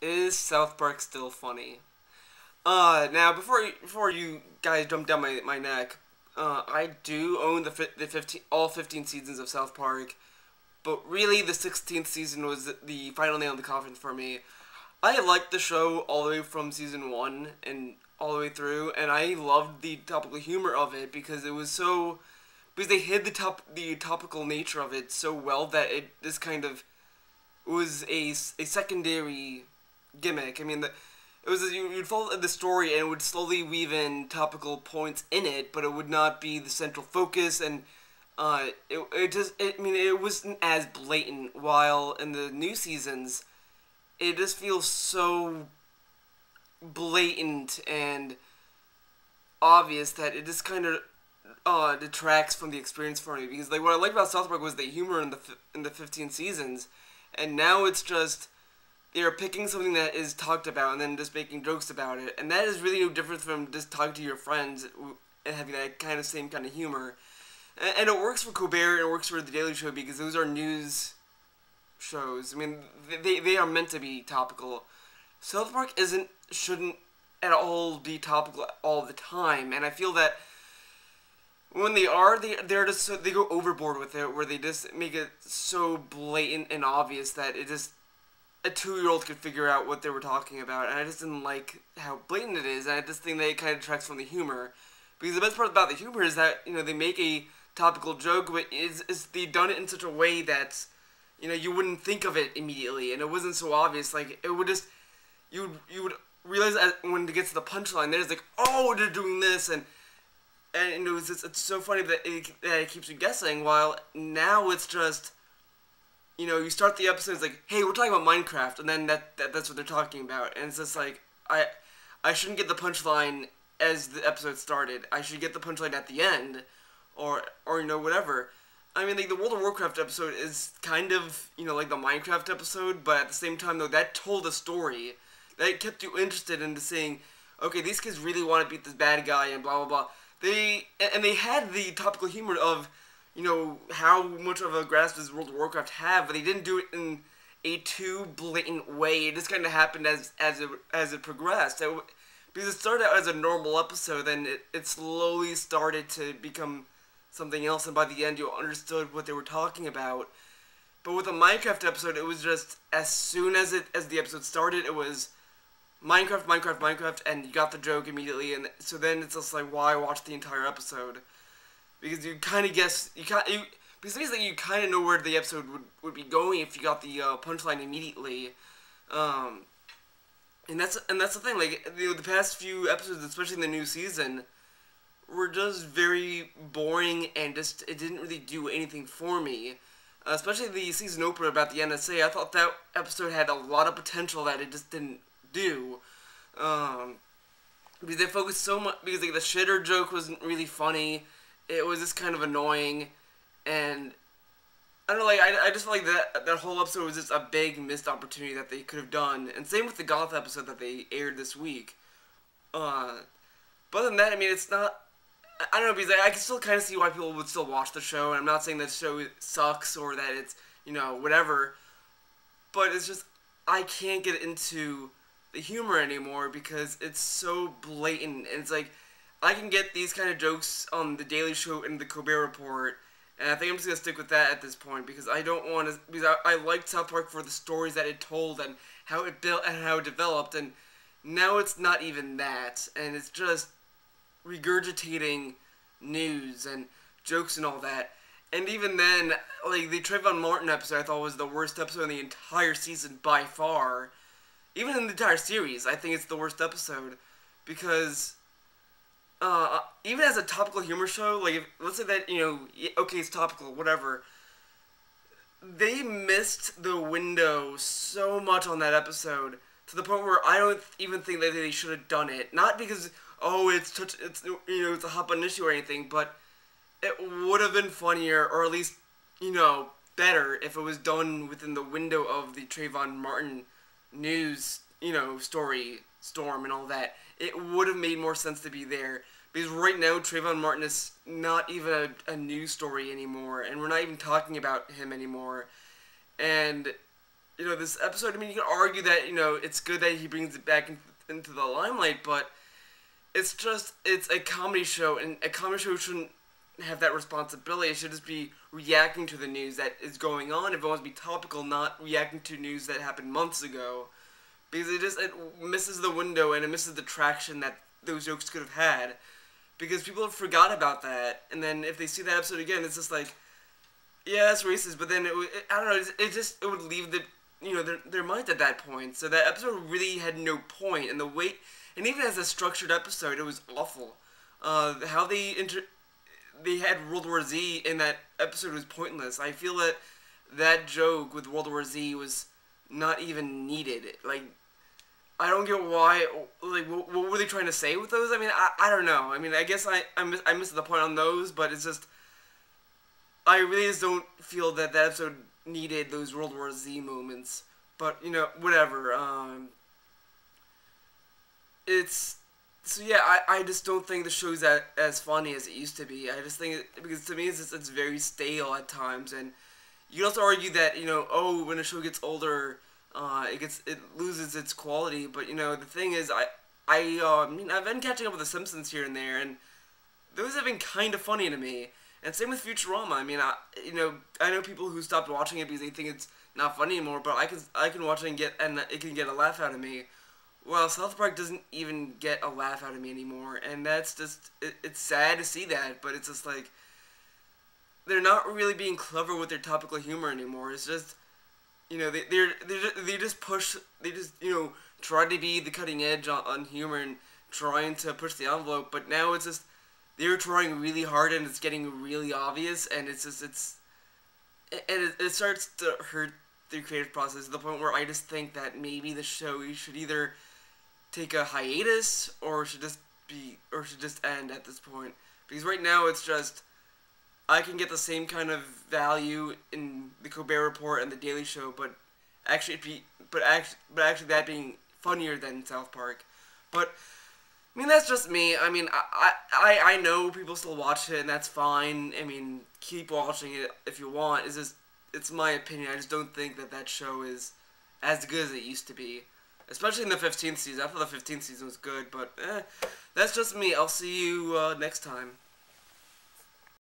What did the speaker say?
Is South Park still funny? Now before you guys jump down my neck, I do own the 15 all 15 seasons of South Park, but really the 16th season was the final nail in the coffin for me. I liked the show all the way from season one and all the way through, and I loved the topical humor of it because it was so because they hid the topical nature of it so well that it just kind of was a secondary gimmick. I mean, it was you'd follow the story and it would slowly weave in topical points in it, but it would not be the central focus. And I mean, it wasn't as blatant. While in the new seasons, it just feels so blatant and obvious that it just kind of detracts from the experience for me. Because like what I liked about South Park was the humor in the 15 seasons, and now it's just they're picking something that is talked about and then just making jokes about it, and that is really no different from just talking to your friends and having that kind of same kind of humor. And it works for Colbert and it works for The Daily Show because those are news shows. I mean, they are meant to be topical. South Park shouldn't at all be topical all the time, and I feel that when they're just they go overboard with it, where they just make it so blatant and obvious that it just a 2-year-old could figure out what they were talking about, and I just didn't like how blatant it is, and I just think that it kind of detracts from the humor. Because the best part about the humor is that, they make a topical joke, but they've done it in such a way that, you wouldn't think of it immediately, and it wasn't so obvious. Like, it would just, you would realize when it gets to the punchline, there's like, oh, they're doing this, and it was just, it's so funny that it keeps you guessing, while now it's just, you start the episode, it's like, hey, we're talking about Minecraft, and then that's what they're talking about, and it's just like, I shouldn't get the punchline as the episode started. I should get the punchline at the end, or whatever. I mean, like, the World of Warcraft episode is kind of, like the Minecraft episode, but at the same time, though, that told a story. That kept you interested into saying, okay, these kids really want to beat this bad guy, and blah, blah, blah. They had the topical humor of, how much of a grasp does World of Warcraft have, but they didn't do it in a too blatant way. It just kind of happened as it progressed. Because it started out as a normal episode, then it slowly started to become something else, and by the end you understood what they were talking about. But with the Minecraft episode, it was just, as soon as the episode started, it was Minecraft, Minecraft, Minecraft, and you got the joke immediately, and so then it's just like, why watch the entire episode? Because you kind of guess, because basically you kind of know where the episode would be going if you got the punchline immediately. And that's the thing, like, the past few episodes, especially in the new season, were just very boring and just, it didn't really do anything for me. Especially the season opener about the NSA, I thought that episode had a lot of potential that it just didn't do. Because they focused so much, because like, the shitter joke wasn't really funny, it was just kind of annoying, and I don't know, like, I just feel like that whole episode was just a big missed opportunity that they could have done. And same with the Goth episode that they aired this week. But other than that, I mean, it's not, I don't know, because I can still kind of see why people would still watch the show, and I'm not saying that the show sucks or that it's, whatever. But it's just, I can't get into the humor anymore because it's so blatant. And it's like, I can get these kind of jokes on The Daily Show and The Colbert Report, and I think I'm just going to stick with that at this point, because I don't want to, because I liked South Park for the stories that it told and how it built and how it developed, and now it's not even that, and it's just regurgitating news and jokes and all that. And even then, like, the Trayvon Martin episode I thought was the worst episode in the entire season by far. Even in the entire series, I think it's the worst episode, because even as a topical humor show, like, let's say that, okay, it's topical, whatever, they missed the window so much on that episode, to the point where I don't even think that they should have done it. Not because, oh, it's a hot button issue or anything, but it would have been funnier, or at least, better, if it was done within the window of the Trayvon Martin news, story storm and all that. It would have made more sense to be there. Because right now, Trayvon Martin is not even a news story anymore, and we're not even talking about him anymore. And this episode. I mean, you can argue that it's good that he brings it back into the limelight, but it's a comedy show, and a comedy show shouldn't have that responsibility. It should just be reacting to the news that is going on. If it wants to be topical, not reacting to news that happened months ago, because it misses the window and it misses the traction that those jokes could have had, because people have forgot about that, and then if they see that episode again, it's just like, yeah, that's racist. But then I don't know. It would leave their minds at that point. So that episode really had no point, and the weight, and even as a structured episode, it was awful. How they had World War Z in that episode was pointless. I feel that joke with World War Z was not even needed. Like, I don't get why. Like, what were they trying to say with those? I mean, I don't know. I mean, I guess I missed the point on those, but it's just, I really just don't feel that episode needed those World War Z moments. But, whatever. So yeah, I just don't think the show's as funny as it used to be. I just think because to me it's very stale at times, and you can also argue that when a show gets older, it loses its quality. But the thing is, I've been catching up with The Simpsons here and there, and those have been kind of funny to me. And same with Futurama. I mean, I know people who stopped watching it because they think it's not funny anymore, but I can watch it and it can get a laugh out of me. Well, South Park doesn't even get a laugh out of me anymore, and that's just it's sad to see that. But it's just like they're not really being clever with their topical humor anymore. It's just they just push, they just try to be the cutting edge on humor and trying to push the envelope. But now it's just they're trying really hard and it's getting really obvious, and it starts to hurt the creative process to the point where I just think that maybe the show should either take a hiatus or should just end at this point, because right now it's just I can get the same kind of value in the Colbert Report and the Daily Show, but actually that being funnier than South Park. But I mean, that's just me. I mean, I know people still watch it, and that's fine. I mean, keep watching it if you want. It's my opinion. I just don't think that show is as good as it used to be. Especially in the 15th season. I thought the 15th season was good, but that's just me. I'll see you next time.